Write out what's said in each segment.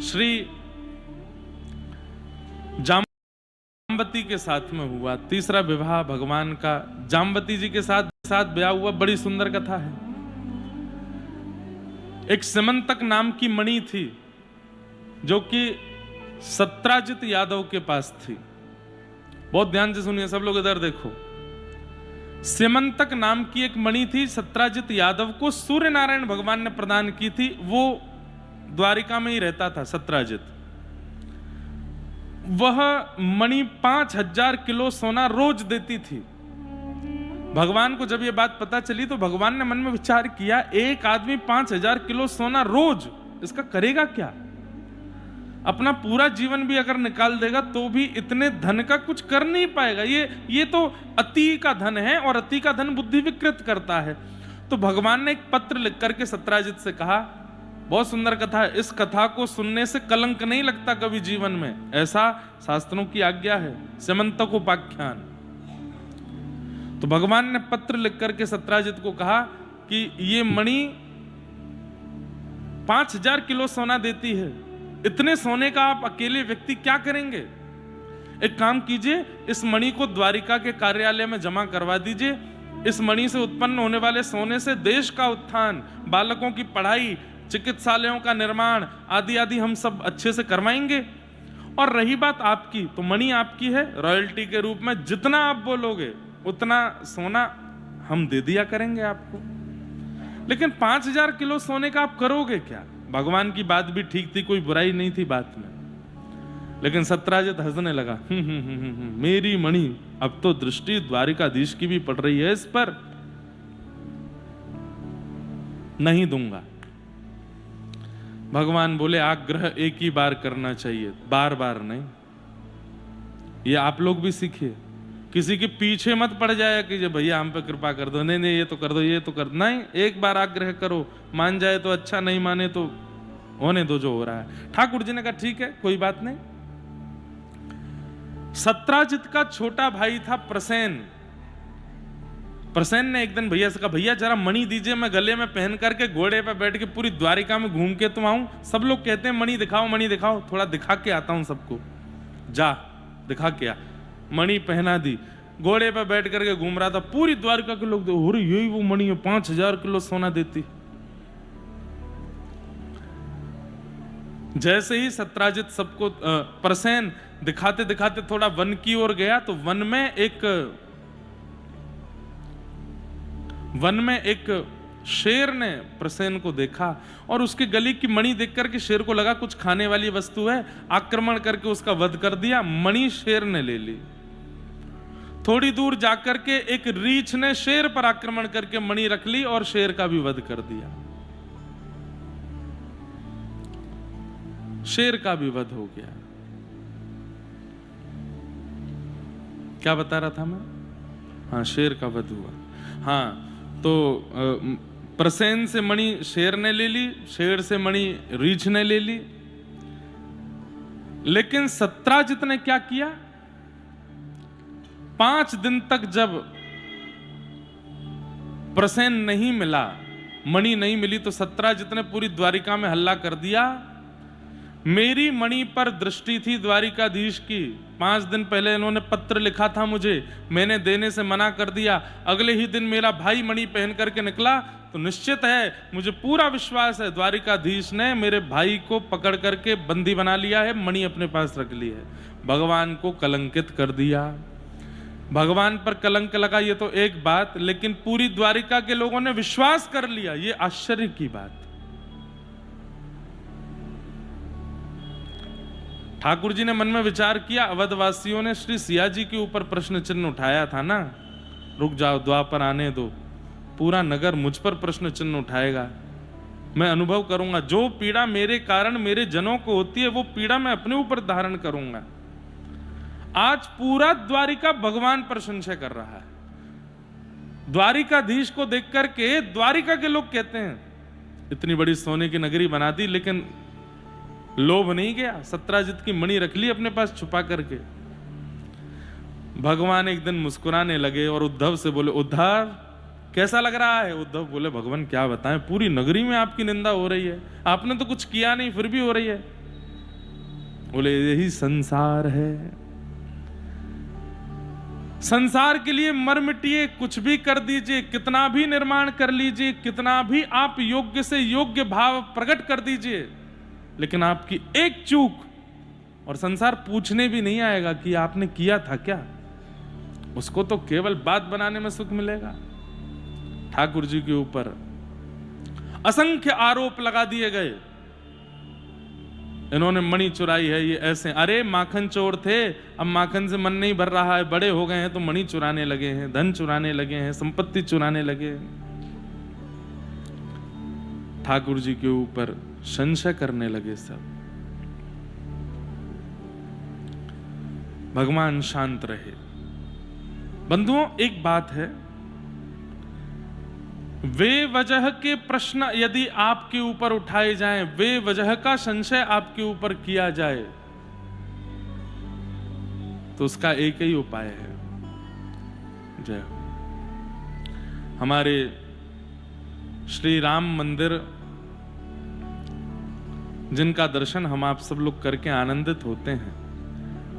श्री जाम्बती के साथ में हुआ। तीसरा विवाह भगवान का जाम्बती जी के साथ ब्याह हुआ। बड़ी सुंदर कथा है। एक सिमंतक नाम की मणि थी जो कि सत्राजित यादव के पास थी। बहुत ध्यान से सुनिए सब लोग, इधर देखो। सिमंतक नाम की एक मणि थी, सत्राजित यादव को सूर्य नारायण भगवान ने प्रदान की थी। वो द्वारिका में ही रहता था सत्राजित। वह मणि 5000 किलो सोना रोज देती थी। भगवान को जब यह बात पता चली तो भगवान ने मन में विचार किया, एक आदमी 5000 किलो सोना रोज, इसका करेगा क्या? अपना पूरा जीवन भी अगर निकाल देगा तो भी इतने धन का कुछ कर नहीं पाएगा। ये तो अति का धन है, और अति का धन बुद्धि विकृत करता है। तो भगवान ने एक पत्र लिख करके सत्राजित से कहा, बहुत सुंदर कथा है, इस कथा को सुनने से कलंक नहीं लगता कभी जीवन में, ऐसा शास्त्रों की आज्ञा है, सिमंतक उपाख्यान। तो भगवान ने पत्र लिख करके सत्राजित को कहा कि ये मणि 5000 किलो सोना देती है, इतने सोने का आप अकेले व्यक्ति क्या करेंगे? एक काम कीजिए, इस मणि को द्वारिका के कार्यालय में जमा करवा दीजिए। इस मणि से उत्पन्न होने वाले सोने से देश का उत्थान, बालकों की पढ़ाई, चिकित्सालयों का निर्माण आदि आदि हम सब अच्छे से करवाएंगे। और रही बात आपकी, तो मणि आपकी है, रॉयल्टी के रूप में जितना आप बोलोगे उतना सोना हम दे दिया करेंगे आपको। लेकिन 5000 किलो सोने का आप करोगे क्या? भगवान की बात भी ठीक थी, कोई बुराई नहीं थी बात में। लेकिन सत्राजित हंसने लगा, मेरी मणि, अब तो दृष्टि द्वारिकाधीश की भी पड़ रही है इस पर, नहीं दूंगा। भगवान बोले, आग्रह एक ही बार करना चाहिए, बार बार नहीं। ये आप लोग भी सीखिए, किसी के पीछे मत पड़ जाए कि भैया हम पे कृपा कर दो, नहीं नहीं ये तो कर दो, ये तो कर दो। नहीं, एक बार आग्रह करो, मान जाए तो अच्छा, नहीं माने तो होने दो जो हो रहा है। ठाकुर जी ने कहा ठीक है, कोई बात नहीं। सत्राजित का छोटा भाई था प्रसेन। प्रसेन ने एक दिन भैया से कहा, भैया जरा मणि दीजिए, मैं गले में पहन करके घोड़े पे बैठ के पूरी द्वारिका में घूम के तुम आऊं। सब लोग कहते हैं मणि दिखाओ मणि दिखाओ, थोड़ा दिखा के आता हूं सबको। जा दिखा के आ। मणि पहना दी, घोड़े पे बैठ करके घूम रहा था। पूरी द्वारिका के लोग, अरे यही वो मणि है, 5000 किलो सोना देती। जैसे ही सत्राजित सबको प्रसेन दिखाते दिखाते थोड़ा वन की ओर गया, तो वन में एक शेर ने प्रसेन को देखा, और उसके गले की मणि देख करके शेर को लगा कुछ खाने वाली वस्तु है, आक्रमण करके उसका वध कर दिया। मणि शेर ने ले ली। थोड़ी दूर जाकर के एक रीछ ने शेर पर आक्रमण करके मणि रख ली और शेर का भी वध कर दिया। शेर का भी वध हो गया। क्या बता रहा था मैं? हाँ, शेर का वध हुआ। हाँ, तो प्रसेन से मणि शेर ने ले ली, शेर से मणि रीछ ने ले ली। लेकिन सत्राजित ने क्या किया? 5 दिन तक जब प्रसेन नहीं मिला, मणि नहीं मिली, तो सत्राजित ने पूरी द्वारिका में हल्ला कर दिया, मेरी मणि पर दृष्टि थी द्वारिकाधीश की। 5 दिन पहले इन्होंने पत्र लिखा था मुझे, मैंने देने से मना कर दिया। अगले ही दिन मेरा भाई मणि पहन करके निकला, तो निश्चित है, मुझे पूरा विश्वास है, द्वारिकाधीश ने मेरे भाई को पकड़ करके बंदी बना लिया है, मणि अपने पास रख ली है। भगवान को कलंकित कर दिया। भगवान पर कलंक लगा, ये तो एक बात, लेकिन पूरी द्वारिका के लोगों ने विश्वास कर लिया, ये आश्चर्य की बात। ठाकुर जी ने मन में विचार किया, अवधवासियों ने श्री सिया जी के ऊपर प्रश्न चिन्ह उठाया था ना, रुक जाओ, द्वापर आने दो, पूरा नगर मुझ पर प्रश्न चिन्ह उठाएगा, मैं अनुभव करूंगा। जो पीड़ा मेरे कारण मेरे जनों को होती है, वो पीड़ा मैं अपने ऊपर धारण करूंगा। आज पूरा द्वारिका भगवान पर संशय कर रहा है। द्वारिकाधीश को देख करके द्वारिका के लोग कहते हैं, इतनी बड़ी सोने की नगरी बना दी, लेकिन लोभ नहीं गया, सत्राजित की मणि रख ली अपने पास छुपा करके। भगवान एक दिन मुस्कुराने लगे और उद्धव से बोले, उद्धव कैसा लग रहा है? उद्धव बोले, भगवान क्या बताएं, पूरी नगरी में आपकी निंदा हो रही है, आपने तो कुछ किया नहीं फिर भी हो रही है। बोले यही संसार है। संसार के लिए मर मिटिए, कुछ भी कर दीजिए, कितना भी निर्माण कर लीजिए, कितना भी आप योग्य से योग्य भाव प्रकट कर दीजिए, लेकिन आपकी एक चूक और संसार पूछने भी नहीं आएगा कि आपने किया था क्या। उसको तो केवल बात बनाने में सुख मिलेगा। ठाकुर जी के ऊपर असंख्य आरोप लगा दिए गए, इन्होंने मणि चुराई है, ये ऐसे। अरे माखन चोर थे, अब माखन से मन नहीं भर रहा है, बड़े हो गए हैं तो मणि चुराने लगे हैं, धन चुराने लगे हैं, संपत्ति चुराने लगे हैं। ठाकुर जी के ऊपर संशय करने लगे सब। भगवान शांत रहे। बंधुओं, एक बात है, वे वजह के प्रश्न यदि आपके ऊपर उठाए जाएं, वे वजह का संशय आपके ऊपर किया जाए, तो उसका एक ही उपाय है, जय हो। हमारे श्री राम मंदिर जिनका दर्शन हम आप सब लोग करके आनंदित होते हैं,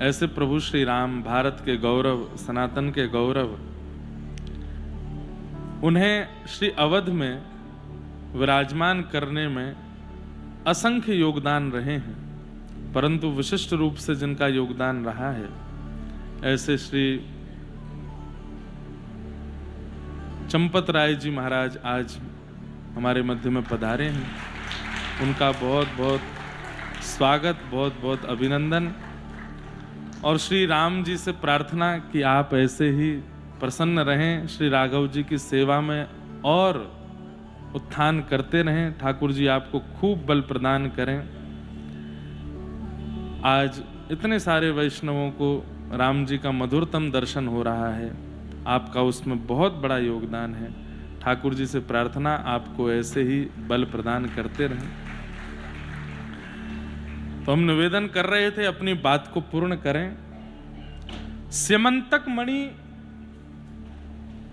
ऐसे प्रभु श्री राम, भारत के गौरव, सनातन के गौरव, उन्हें श्री अवध में विराजमान करने में असंख्य योगदान रहे हैं, परंतु विशिष्ट रूप से जिनका योगदान रहा है, ऐसे श्री चंपत राय जी महाराज आज हमारे मध्य में पधारे हैं। उनका बहुत बहुत स्वागत, बहुत बहुत अभिनंदन। और श्री राम जी से प्रार्थना कि आप ऐसे ही प्रसन्न रहें, श्री राघव जी की सेवा में और उत्थान करते रहें। ठाकुर जी आपको खूब बल प्रदान करें। आज इतने सारे वैष्णवों को राम जी का मधुरतम दर्शन हो रहा है, आपका उसमें बहुत बड़ा योगदान है। ठाकुर जी से प्रार्थना आपको ऐसे ही बल प्रदान करते रहें। तो हम निवेदन कर रहे थे, अपनी बात को पूर्ण करें। स्यमंतक मणि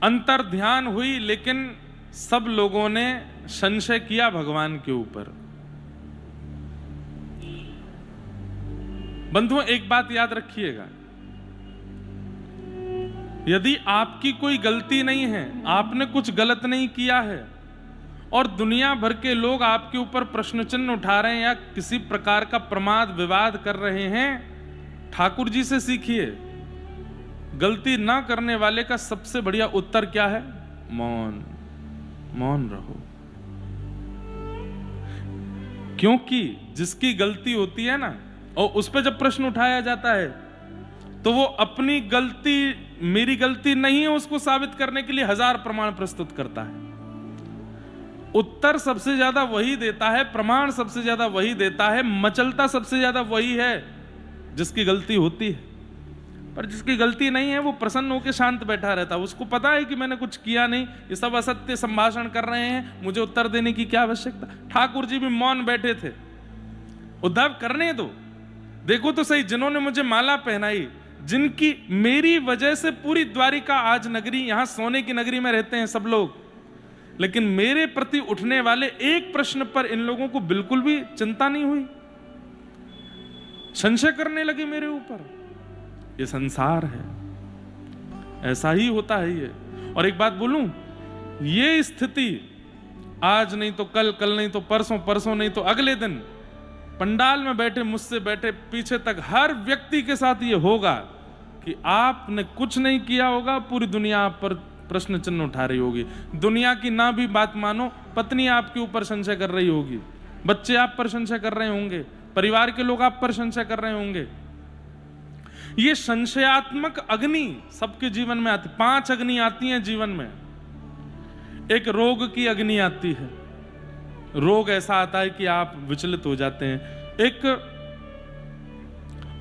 अंतर ध्यान हुई, लेकिन सब लोगों ने संशय किया भगवान के ऊपर। बंधुओं, एक बात याद रखिएगा, यदि आपकी कोई गलती नहीं है, आपने कुछ गलत नहीं किया है, और दुनिया भर के लोग आपके ऊपर प्रश्न चिन्ह उठा रहे हैं या किसी प्रकार का प्रमाद विवाद कर रहे हैं, ठाकुर जी से सीखिए। गलती ना करने वाले का सबसे बढ़िया उत्तर क्या है? मौन। मौन रहो। क्योंकि जिसकी गलती होती है ना, और उस पर जब प्रश्न उठाया जाता है, तो वो अपनी गलती, मेरी गलती नहीं है, उसको साबित करने के लिए हजार प्रमाण प्रस्तुत करता है। उत्तर सबसे ज्यादा वही देता है, प्रमाण सबसे ज्यादा वही देता है, मचलता सबसे ज्यादा वही है जिसकी गलती होती है। पर जिसकी गलती नहीं है वो प्रसन्न होकर शांत बैठा रहता है। उसको पता है कि मैंने कुछ किया नहीं, ये सब असत्य संभाषण कर रहे हैं, मुझे उत्तर देने की क्या आवश्यकता। ठाकुर जी भी मौन बैठे थे। उद्धव करने दो, देखो तो सही, जिन्होंने मुझे माला पहनाई, जिनकी मेरी वजह से पूरी द्वारिका आज नगरी, यहां सोने की नगरी में रहते हैं सब लोग, लेकिन मेरे प्रति उठने वाले एक प्रश्न पर इन लोगों को बिल्कुल भी चिंता नहीं हुई, संशय करने लगे मेरे ऊपर। ये संसार है, ऐसा ही होता है ये। और एक बात बोलूं, ये स्थिति आज नहीं तो कल, कल नहीं तो परसों, परसों नहीं तो अगले दिन पंडाल में बैठे, मुझसे बैठे पीछे तक हर व्यक्ति के साथ ये होगा कि आपने कुछ नहीं किया होगा, पूरी दुनिया आप पर प्रश्न चिन्ह उठा रही होगी। दुनिया की ना भी बात मानो, पत्नी आपके ऊपर संशय कर रही होगी, बच्चे आप पर संशय कर रहे होंगे, परिवार के लोग आप पर संशय कर रहे होंगे। ये संशयात्मक अग्नि सबके जीवन में आती। 5 अग्नि आती हैं जीवन में। एक रोग की अग्नि आती है, रोग ऐसा आता है कि आप विचलित हो जाते हैं। एक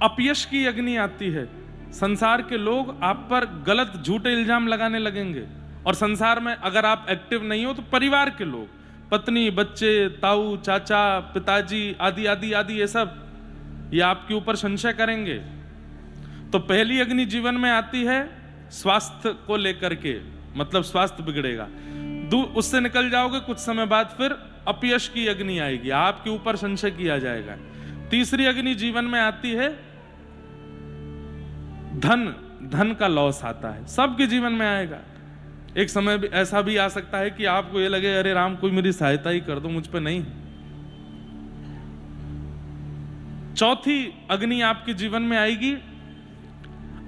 अपयश की अग्नि आती है, संसार के लोग आप पर गलत झूठे इल्जाम लगाने लगेंगे। और संसार में अगर आप एक्टिव नहीं हो तो परिवार के लोग, पत्नी, बच्चे, ताऊ, चाचा, पिताजी आदि आदि आदि, ये सब ये आपके ऊपर संशय करेंगे। तो पहली अग्नि जीवन में आती है स्वास्थ्य को लेकर के, मतलब स्वास्थ्य बिगड़ेगा, उससे निकल जाओगे, कुछ समय बाद फिर अपयश की अग्नि आएगी, आपके ऊपर संशय किया जाएगा। तीसरी अग्नि जीवन में आती है धन का लॉस आता है, सबके जीवन में आएगा। एक समय भी ऐसा भी आ सकता है कि आपको ये लगे अरे राम कोई मेरी सहायता ही कर दो, मुझ पे नहीं। चौथी अग्नि आपके जीवन में आएगी,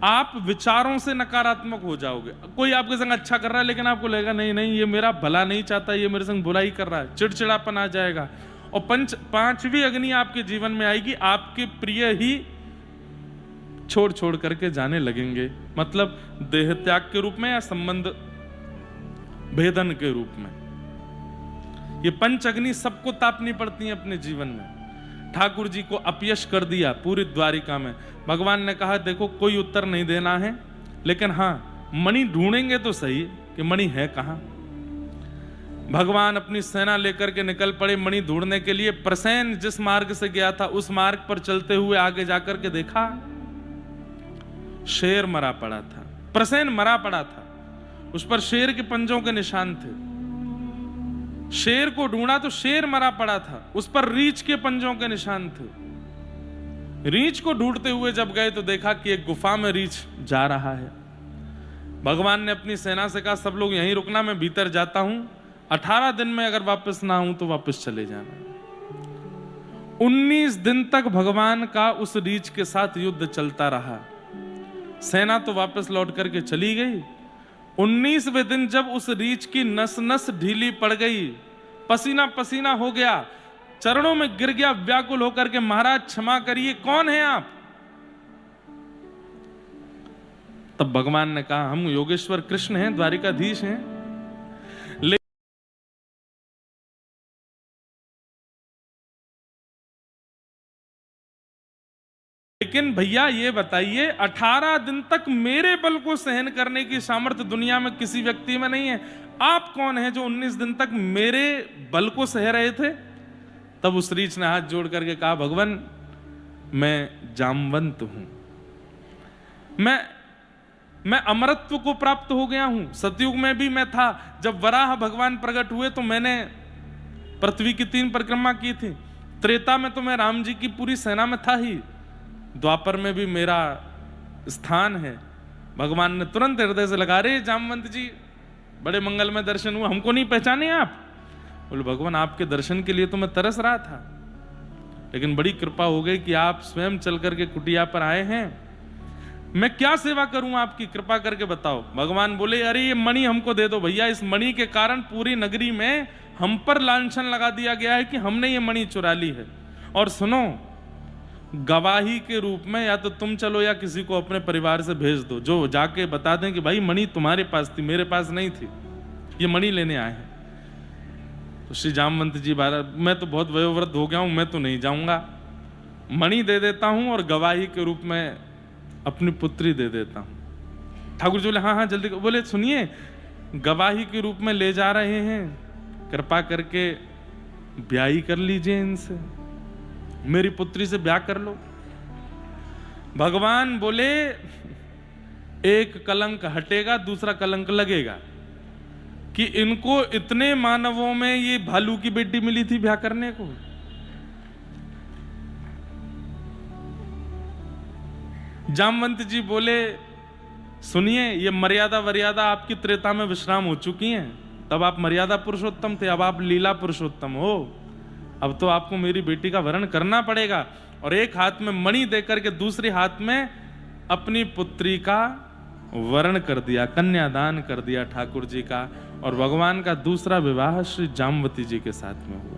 आप विचारों से नकारात्मक हो जाओगे। कोई आपके संग अच्छा कर रहा है लेकिन आपको लगेगा नहीं नहीं ये मेरा भला नहीं चाहता, ये मेरे संग बुराई कर रहा है, चिड़चिड़ापन आ जाएगा। और पांचवी अग्नि आपके जीवन में आएगी, आपके प्रिय ही छोड़ छोड़ करके जाने लगेंगे, मतलब देह त्याग के रूप में या संबंध भेदन के रूप में। ये पंच अग्नि सबको तापनी पड़ती है अपने जीवन में। ठाकुर जी को अपयश कर दिया पूरी द्वारिका में। भगवान ने कहा देखो कोई उत्तर नहीं देना है, लेकिन हां मणि ढूंढेंगे तो सही कि मणि है कहां। भगवान अपनी सेना लेकर के निकल पड़े मणि ढूंढने के लिए। प्रसेन जिस मार्ग से गया था उस मार्ग पर चलते हुए आगे जाकर के देखा शेर मरा पड़ा था। प्रसेन मरा पड़ा था, उस पर शेर के पंजों के निशान थे। शेर को ढूंढा तो शेर मरा पड़ा था, उस पर रीछ के पंजों के निशान थे। रीछ को ढूंढते हुए जब गए तो देखा कि एक गुफा में रीछ जा रहा है। भगवान ने अपनी सेना से कहा सब लोग यहीं रुकना, मैं भीतर जाता हूं, 18 दिन में अगर वापस ना आऊं तो वापस चले जाना। 19 दिन तक भगवान का उस रीछ के साथ युद्ध चलता रहा। सेना तो वापस लौट करके चली गई। 19वें दिन जब उस रीछ की नस नस ढीली पड़ गई, पसीना पसीना हो गया, चरणों में गिर गया व्याकुल होकर के, महाराज क्षमा करिए, कौन है आप? तब भगवान ने कहा हम योगेश्वर कृष्ण हैं, द्वारिकाधीश हैं। लेकिन भैया ये बताइए 18 दिन तक मेरे बल को सहन करने की सामर्थ्य दुनिया में किसी व्यक्ति में नहीं है, आप कौन हैं जो 19 दिन तक मेरे बल को सह रहे थे? तब उस रीछ ने हाथ जोड़ करके कहा भगवान मैं जामवंत हूं, मैं अमरत्व को प्राप्त हो गया हूं। सतयुग में भी मैं था, जब वराह भगवान प्रकट हुए तो मैंने पृथ्वी की 3 परिक्रमा की थी। त्रेता में तो मैं राम जी की पूरी सेना में था ही, द्वापर में भी मेरा स्थान है। भगवान ने तुरंत हृदय से लगा, रे जामवंत जी बड़े मंगलमय दर्शन हुआ, हमको नहीं पहचाने आप? बोले भगवान आपके दर्शन के लिए तो मैं तरस रहा था, लेकिन बड़ी कृपा हो गई कि आप स्वयं चल करके कुटिया पर आए हैं। मैं क्या सेवा करूं आपकी, कृपा करके बताओ। भगवान बोले अरे ये मणि हमको दे दो भैया, इस मणि के कारण पूरी नगरी में हम पर लांछन लगा दिया गया है कि हमने ये मणि चुरा ली है। और सुनो, गवाही के रूप में या तो तुम चलो या किसी को अपने परिवार से भेज दो जो जाके बता दें कि भाई मणि तुम्हारे पास थी, मेरे पास नहीं थी, ये मणि लेने आए हैं। तो श्री जामवंत जी महाराज मैं तो बहुत वयोवृद्ध हो गया हूं, मैं तो नहीं जाऊंगा, मणि दे देता हूं और गवाही के रूप में अपनी पुत्री दे देता हूं। ठाकुर जी बोले हाँ हाँ जल्दी। बोले सुनिए गवाही के रूप में ले जा रहे हैं, कृपा करके ब्याह कर लीजिए इनसे, मेरी पुत्री से ब्याह कर लो। भगवान बोले एक कलंक हटेगा दूसरा कलंक लगेगा कि इनको इतने मानवों में ये भालू की बेटी मिली थी ब्याह करने को। जामवंत जी बोले सुनिए ये मर्यादा वर्यादा आपकी त्रेता में विश्राम हो चुकी हैं, तब आप मर्यादा पुरुषोत्तम थे, अब आप लीला पुरुषोत्तम हो। अब तो आपको मेरी बेटी का वरण करना पड़ेगा। और एक हाथ में मणि देकर के दूसरे हाथ में अपनी पुत्री का वरण कर दिया, कन्यादान कर दिया ठाकुर जी का। और भगवान का दूसरा विवाह श्री जामवती जी के साथ में हुआ।